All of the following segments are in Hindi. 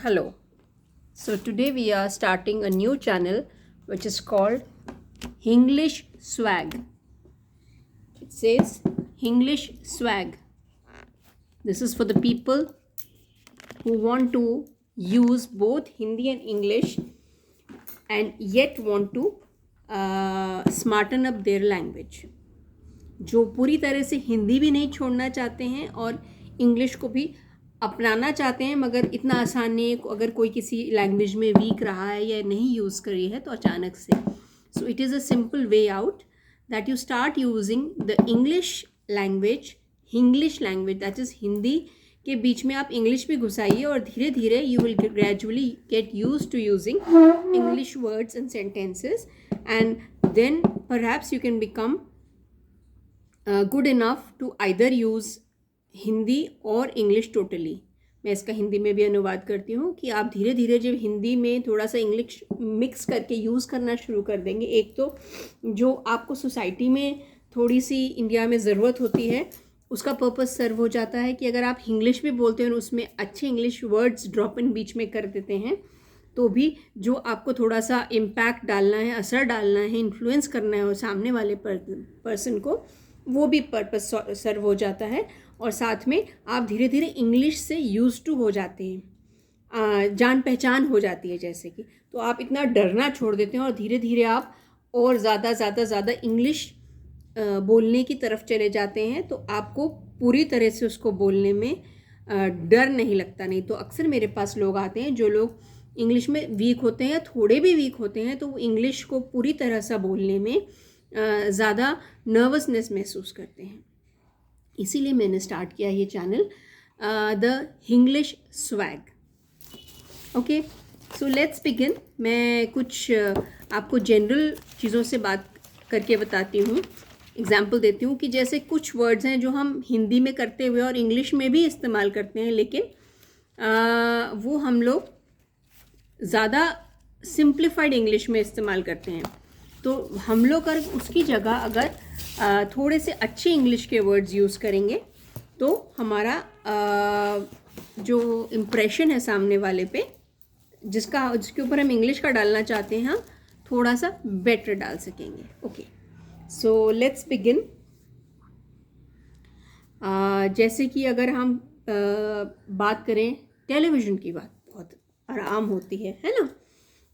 Hello. So today we are starting a new channel which is called English Swag. It says English Swag. This is for the people who want to use both Hindi and English and yet want to smarten up their language. जो पूरी तरह से हिंदी भी नहीं छोड़ना चाहते हैं और इंग्लिश को भी अपनाना चाहते हैं, मगर इतना आसान नहीं है अगर कोई किसी लैंग्वेज में वीक रहा है या नहीं यूज़ करी है तो अचानक से. So it is a simple way out that you start using the English language that is Hindi के बीच में आप इंग्लिश भी घुसाइए और धीरे धीरे you will gradually get use to using English words and sentences and then perhaps you can become good enough to either use Hindi और इंग्लिश टोटली. मैं इसका हिंदी में भी अनुवाद करती हूँ कि आप धीरे धीरे जब हिंदी में थोड़ा सा इंग्लिश मिक्स करके यूज़ करना शुरू कर देंगे, एक तो जो आपको सोसाइटी में थोड़ी सी इंडिया में ज़रूरत होती है उसका पर्पस सर्व हो जाता है कि अगर आप इंग्लिश भी बोलते हैं और उसमें अच्छे इंग्लिश वर्ड्स ड्रॉप इन बीच में कर देते हैं तो भी जो आपको थोड़ा सा इम्पैक्ट डालना है, असर डालना है, इन्फ्लुएंस करना है और सामने वाले पर्सन को, वो भी पर्पस सर्व हो जाता है. और साथ में आप धीरे धीरे इंग्लिश से यूज़ टू हो जाते हैं, जान पहचान हो जाती है जैसे कि, तो आप इतना डरना छोड़ देते हैं और धीरे धीरे आप और ज़्यादा इंग्लिश बोलने की तरफ चले जाते हैं. तो आपको पूरी तरह से उसको बोलने में डर नहीं लगता. नहीं तो अक्सर मेरे पास लोग आते हैं जो लोग इंग्लिश में वीक होते हैं या थोड़े भी वीक होते हैं तो वो इंग्लिश को पूरी तरह से बोलने में ज़्यादा नर्वसनेस महसूस करते हैं. इसीलिए मैंने स्टार्ट किया ये channel the English swag. Okay, so let's begin. मैं कुछ आपको जनरल चीज़ों से बात करके बताती हूँ, एग्जाम्पल देती हूँ कि जैसे कुछ वर्ड्स हैं जो हम हिंदी में करते हुए और इंग्लिश में भी इस्तेमाल करते हैं, लेकिन वो हम लोग ज़्यादा सिंप्लीफाइड इंग्लिश में इस्तेमाल करते हैं. तो हम लोग अगर उसकी जगह अगर थोड़े से अच्छे इंग्लिश के वर्ड्स यूज़ करेंगे तो हमारा जो इम्प्रेशन है सामने वाले पे, जिसके ऊपर हम इंग्लिश का डालना चाहते हैं, थोड़ा सा बेटर डाल सकेंगे. Okay, so let's begin. जैसे कि अगर हम बात करें टेलीविज़न की, बात बहुत आराम होती है ना.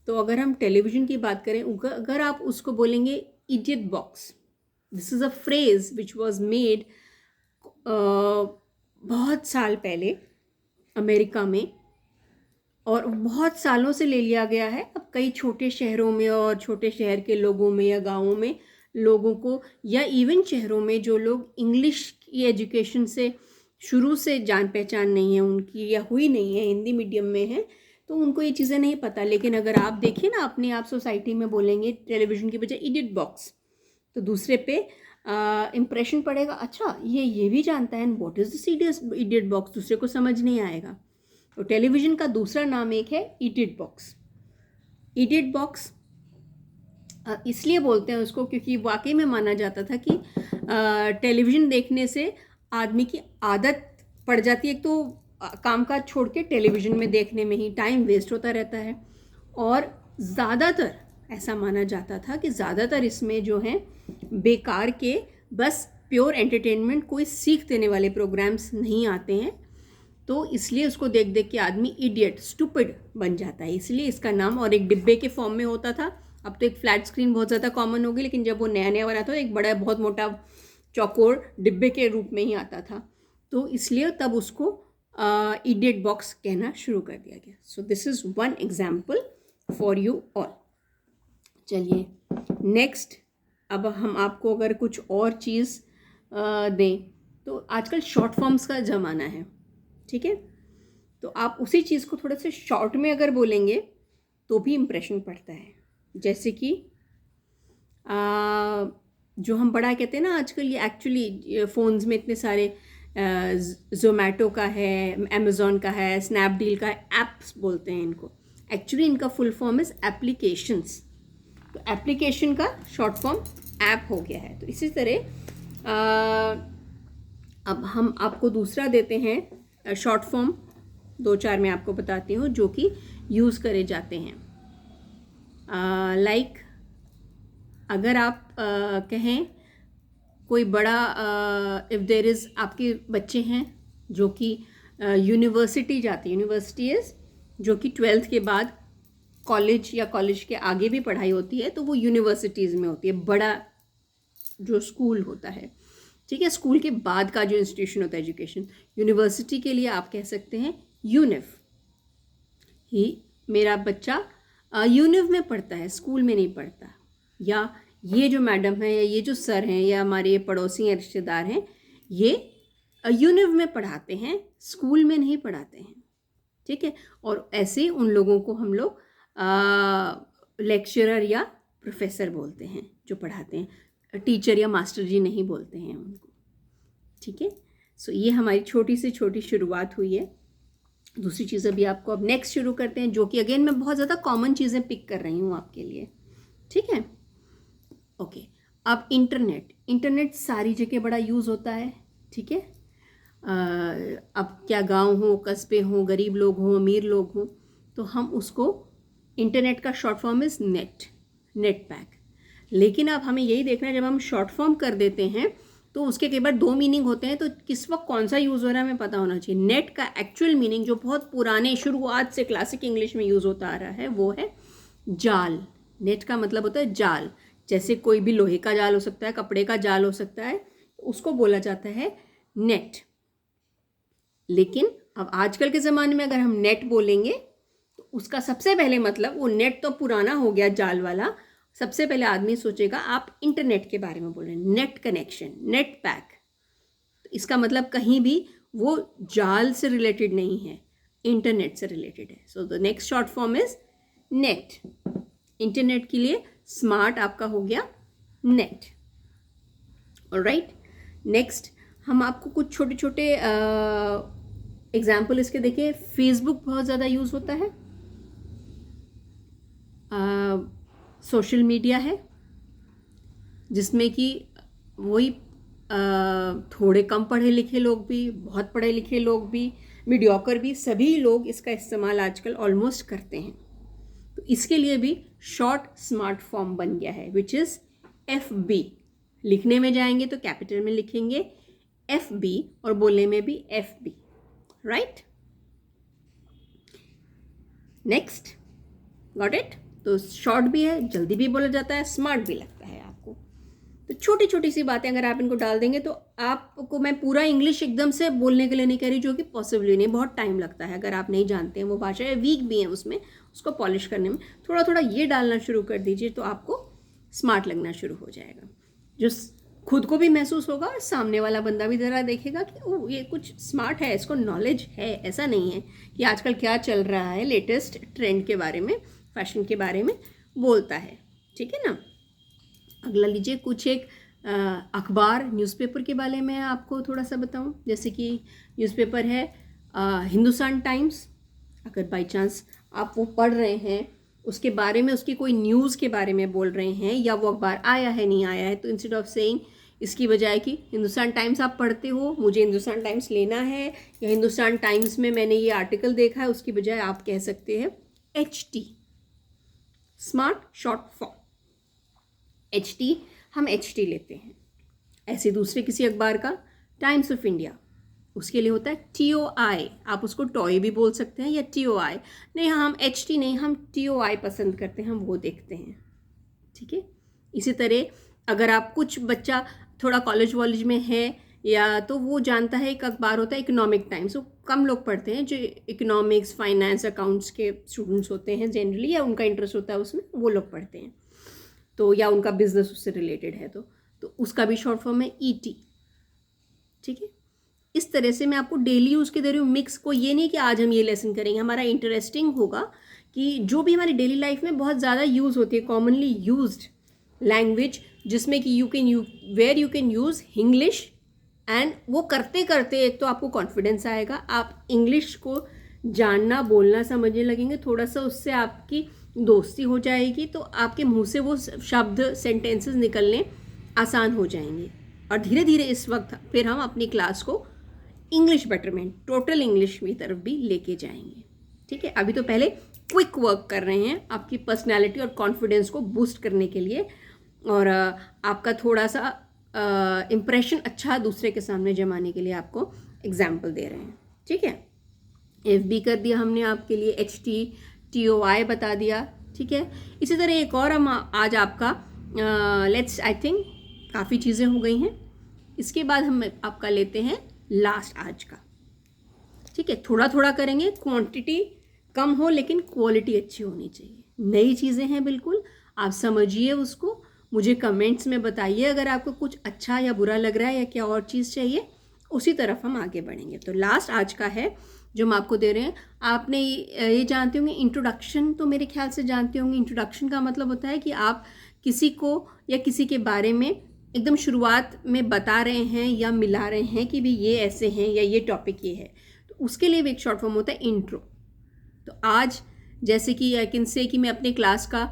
तो अगर हम टेलीविज़न की बात करें, अगर आप उसको बोलेंगे idiot box, this is a phrase which was made बहुत साल पहले अमेरिका में और बहुत सालों से ले लिया गया है. अब कई छोटे शहरों में और छोटे शहर के लोगों में या गाँवों में लोगों को, या इवन शहरों में जो लोग इंग्लिश की एजुकेशन से शुरू से जान पहचान नहीं है उनकी या हुई नहीं है, हिंदी मीडियम में है, तो उनको ये चीज़ें नहीं पता. लेकिन अगर आप देखिए ना, अपने आप सोसाइटी में बोलेंगे टेलीविज़न की बजाय इडियट बॉक्स, तो दूसरे पे इम्प्रेशन पड़ेगा, अच्छा ये भी जानता है, what is this idiot box, दूसरे को समझ नहीं आएगा. तो टेलीविज़न का दूसरा नाम एक है इडियट बॉक्स. इडियट बॉक्स इसलिए बोलते हैं उसको क्योंकि वाकई में माना जाता था कि टेलीविज़न देखने से आदमी की आदत पड़ जाती है. एक तो कामकाज छोड़ के टेलीविज़न में देखने में ही टाइम वेस्ट होता रहता है, और ज़्यादातर ऐसा माना जाता था कि ज़्यादातर इसमें जो हैं बेकार के बस प्योर एंटरटेनमेंट, कोई सीख देने वाले प्रोग्राम्स नहीं आते हैं. तो इसलिए उसको देख देख के आदमी इडियट, स्टूपिड बन जाता है. इसलिए इसका नाम, और एक डिब्बे के फॉर्म में होता था. अब तो एक फ्लैट स्क्रीन बहुत ज़्यादा कॉमन हो गई, लेकिन जब वो नया बना था एक बड़ा बहुत मोटा चौकोर डिब्बे के रूप में ही आता था. तो इसलिए तब उसको इडियट बॉक्स कहना शुरू कर दिया गया. So this is one example for you all. चलिए नेक्स्ट, अब हम आपको अगर कुछ और चीज़ दें तो आजकल शॉर्ट फॉर्म्स का ज़माना है, ठीक है. तो आप उसी चीज़ को थोड़े से शॉर्ट में अगर बोलेंगे तो भी इम्प्रेशन पड़ता है. जैसे कि जो हम बड़ा कहते हैं ना आजकल, ये एक्चुअली फ़ोन्स में इतने सारे ज़ोमैटो का है, अमेज़ॉन का है, स्नैपडील का है, ऐप्स बोलते हैं इनको. एक्चुअली इनका फुल फॉर्म इज़ एप्लीकेशंस. तो एप्लीकेशन का शॉर्ट फॉर्म ऐप हो गया है. तो इसी तरह अब हम आपको दूसरा देते हैं शॉर्ट फॉर्म दो चार मैं आपको बताती हूँ जो कि यूज़ करे जाते हैं। लाइक अगर आप कहें कोई बड़ा इफ़ देर इज़ आपके बच्चे हैं जो कि यूनिवर्सिटी जाते हैं, यूनिवर्सिटी इज़ जो कि 12th के बाद कॉलेज या कॉलेज के आगे भी पढ़ाई होती है, तो वो यूनिवर्सिटीज़ में होती है, बड़ा जो स्कूल होता है, ठीक है। स्कूल के बाद का जो इंस्टीट्यूशन होता है एजुकेशन, यूनिवर्सिटी के लिए आप कह सकते हैं यूनिव। ही मेरा बच्चा यूनिव में पढ़ता है, स्कूल में नहीं पढ़ता। या ये जो मैडम है या ये जो सर हैं या हमारे पड़ोसी या रिश्तेदार हैं, ये यूनिव में पढ़ाते हैं, स्कूल में नहीं पढ़ाते हैं, ठीक है। और ऐसे उन लोगों को हम लोग लेक्चरर या प्रोफेसर बोलते हैं जो पढ़ाते हैं, टीचर या मास्टर जी नहीं बोलते हैं उनको, ठीक है। सो ये हमारी छोटी से छोटी शुरुआत हुई है। दूसरी चीज़ अभी आपको अब नेक्स्ट शुरू करते हैं, जो कि अगेन मैं बहुत ज़्यादा कॉमन चीज़ें पिक कर रही हूँ आपके लिए, ठीक है। ओके, अब इंटरनेट सारी जगह बड़ा यूज़ होता है, ठीक है। अब क्या गांव हो, कस्बे हो, गरीब लोग हों, अमीर लोग हों, तो हम उसको इंटरनेट का short form is net pack. लेकिन अब हमें यही देखना है, जब हम शॉर्ट फॉर्म कर देते हैं तो उसके कई बार दो मीनिंग होते हैं, तो किस वक्त कौन सा यूज़ हो रहा है हमें पता होना चाहिए। नेट का एक्चुअल मीनिंग जो बहुत पुराने शुरुआत से क्लासिक इंग्लिश में यूज़ होता आ रहा है वो है जाल। नेट का मतलब होता है जाल। जैसे कोई भी लोहे का जाल हो सकता है, कपड़े का जाल हो सकता है, उसको बोला जाता है नेट। लेकिन अब आजकल के ज़माने में अगर हम नेट बोलेंगे तो उसका सबसे पहले मतलब, वो नेट तो पुराना हो गया जाल वाला, सबसे पहले आदमी सोचेगा आप इंटरनेट के बारे में बोल रहे हैं, नेट कनेक्शन, नेट पैक। तो इसका मतलब कहीं भी वो जाल से रिलेटेड नहीं है, इंटरनेट से रिलेटेड है। So the next short form is net. Internet के लिए स्मार्ट आपका हो गया नेट। ऑलराइट, नेक्स्ट हम आपको कुछ छोटे छोटे एग्जाम्पल इसके देखिए। फेसबुक बहुत ज़्यादा यूज़ होता है, सोशल मीडिया है जिसमें कि वही थोड़े कम पढ़े लिखे लोग भी, बहुत पढ़े लिखे लोग भी, मीडियोकर भी, सभी लोग इसका इस्तेमाल आजकल ऑलमोस्ट करते हैं। तो इसके लिए भी शॉर्ट स्मार्ट फॉर्म बन गया है विच इज़ FB। लिखने में जाएंगे तो कैपिटल में लिखेंगे FB और बोलने में भी FB, right. Next, got it. तो शॉर्ट भी है, जल्दी भी बोला जाता है, स्मार्ट भी लगता है आपको। तो छोटी छोटी सी बातें अगर आप इनको डाल देंगे तो आपको, मैं पूरा इंग्लिश एकदम से बोलने के लिए नहीं कह रही, जो कि पॉसिबल नहीं, बहुत टाइम लगता है अगर आप नहीं जानते हैं वो भाषा या वीक भी हैं उसमें, उसको पॉलिश करने में। थोड़ा थोड़ा ये डालना शुरू कर दीजिए तो आपको स्मार्ट लगना शुरू हो जाएगा, जो खुद को भी महसूस होगा और सामने वाला बंदा भी ज़रा देखेगा कि ओ ये कुछ स्मार्ट है, इसको नॉलेज है। ऐसा नहीं है कि आजकल क्या चल रहा है, लेटेस्ट ट्रेंड के बारे में, फैशन के बारे में बोलता है, ठीक है ना। अगला लीजिए, कुछ एक अखबार, न्यूज़पेपर के बारे में आपको थोड़ा सा बताऊं। जैसे कि न्यूज़पेपर है हिंदुस्तान टाइम्स। अगर बाई चांस आप वो पढ़ रहे हैं, उसके बारे में, उसकी कोई न्यूज़ के बारे में बोल रहे हैं, या वो अखबार आया है नहीं आया है, तो इंस्टेड ऑफ सेइंग, इसकी बजाय कि हिंदुस्तान टाइम्स आप पढ़ते हो, मुझे हिंदुस्तान टाइम्स लेना है, या हिंदुस्तान टाइम्स में मैंने ये आर्टिकल देखा है, उसकी बजाय आप कह सकते हैं HT, smart short form HT। हम HT लेते हैं। ऐसे दूसरे किसी अखबार का, टाइम्स ऑफ इंडिया, उसके लिए होता है TOI। आप उसको टॉय भी बोल सकते हैं या TOI। नहीं, हम HT नहीं, हम TOI पसंद करते हैं, हम वो देखते हैं, ठीक है। इसी तरह अगर आप, कुछ बच्चा थोड़ा कॉलेज वॉलेज में है या, तो वो जानता है एक अखबार होता है इकोनॉमिक टाइम्स, वो कम लोग पढ़ते हैं, जो इकोनॉमिक्स, फाइनेंस, अकाउंट्स के स्टूडेंट्स होते हैं जनरली, या उनका इंटरेस्ट होता है उसमें, वो लोग पढ़ते हैं। तो या उनका बिजनेस उससे रिलेटेड है, तो उसका भी शॉर्ट फॉर्म है ET, ठीक है। इस तरह से मैं आपको डेली यूज़ के दे रही हूँ मिक्स को। ये नहीं कि आज हम ये लेसन करेंगे, हमारा इंटरेस्टिंग होगा कि जो भी हमारी डेली लाइफ में बहुत ज़्यादा यूज़ होती है, कॉमनली यूज्ड लैंग्वेज, जिसमें कि you can use English, and वो करते करते एक तो आपको कॉन्फिडेंस आएगा, आप इंग्लिश को जानना, बोलना, समझने लगेंगे, थोड़ा सा उससे आपकी दोस्ती हो जाएगी, तो आपके मुंह से वो शब्द, सेंटेंसेस निकलने आसान हो जाएंगे। और धीरे धीरे इस वक्त फिर हम अपनी क्लास को इंग्लिश बेटरमेंट, टोटल इंग्लिश की तरफ भी लेके जाएंगे। ठीक है, अभी तो पहले क्विक वर्क कर रहे हैं आपकी पर्सनालिटी और कॉन्फिडेंस को बूस्ट करने के लिए, और आपका थोड़ा सा इम्प्रेशन अच्छा दूसरे के सामने जमाने के लिए आपको एग्जाम्पल दे रहे हैं। ठीक है, FB कर दिया हमने आपके लिए, HTTOI बता दिया। ठीक है, इसी तरह एक और हम आज आपका लेट्स, आई थिंक काफ़ी चीज़ें हो गई हैं। इसके बाद हम आपका लेते हैं लास्ट आज का। ठीक है, थोड़ा थोड़ा करेंगे, क्वांटिटी कम हो लेकिन क्वालिटी अच्छी होनी चाहिए। नई चीज़ें हैं बिल्कुल, आप समझिए उसको, मुझे कमेंट्स में बताइए अगर आपको कुछ अच्छा या बुरा लग रहा है या क्या और चीज़ चाहिए, उसी तरफ हम आगे बढ़ेंगे। तो लास्ट आज का है जो हम आपको दे रहे हैं। आपने ये जानते होंगे, इंट्रोडक्शन तो मेरे ख्याल से जानते होंगे। इंट्रोडक्शन का मतलब होता है कि आप किसी को या किसी के बारे में एकदम शुरुआत में बता रहे हैं या मिला रहे हैं कि भी ये ऐसे हैं या ये टॉपिक ये है, तो उसके लिए भी एक शॉर्ट फॉर्म होता है इंट्रो। तो आज जैसे कि आई कैन से कि मैं अपने क्लास का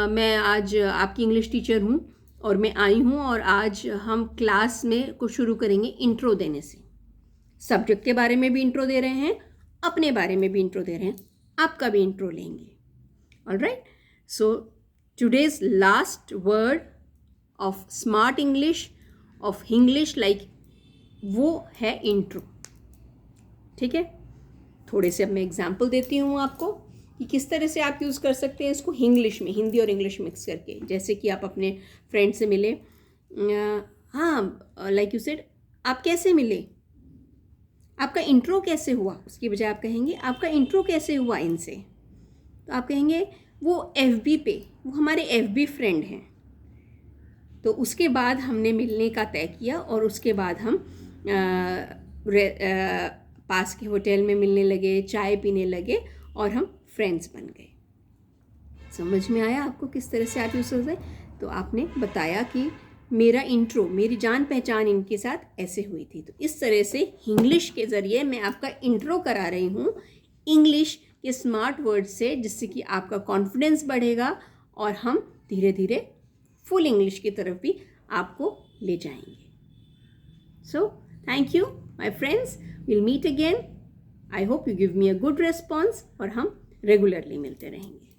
मैं आज आपकी इंग्लिश टीचर हूँ और मैं आई हूँ, और आज हम क्लास में को शुरू करेंगे इंट्रो देने से। सब्जेक्ट के बारे में भी इंट्रो दे रहे हैं, अपने बारे में भी इंट्रो दे रहे हैं, आपका भी इंट्रो लेंगे। Alright, so today's last word of smart English, of English like, वो है इंट्रो। ठीक है, थोड़े से अब मैं एग्जाम्पल देती हूँ आपको कि किस तरह से आप यूज़ कर सकते हैं इसको इंग्लिश में, हिंदी और इंग्लिश मिक्स करके। जैसे कि आप अपने फ्रेंड से मिले, हाँ लाइक यू सेड, आप कैसे मिले, आपका इंट्रो कैसे हुआ, उसकी बजाय आप कहेंगे आपका इंट्रो कैसे हुआ इनसे। तो आप कहेंगे वो FB पे, वो हमारे FB फ्रेंड हैं। तो उसके बाद हमने मिलने का तय किया और उसके बाद हम पास के होटल में मिलने लगे, चाय पीने लगे और हम फ्रेंड्स बन गए। समझ में आया आपको किस तरह से आप यूज़ करते हैं? तो आपने बताया कि मेरा इंट्रो, मेरी जान पहचान इनके साथ ऐसे हुई थी। तो इस तरह से इंग्लिश के ज़रिए मैं आपका इंट्रो करा रही हूँ इंग्लिश के स्मार्ट वर्ड से, जिससे कि आपका कॉन्फिडेंस बढ़ेगा और हम धीरे धीरे फुल इंग्लिश की तरफ भी आपको ले जाएंगे। So thank you my friends, will meet again. I hope you give me a good response और हम रेगुलरली मिलते रहेंगे।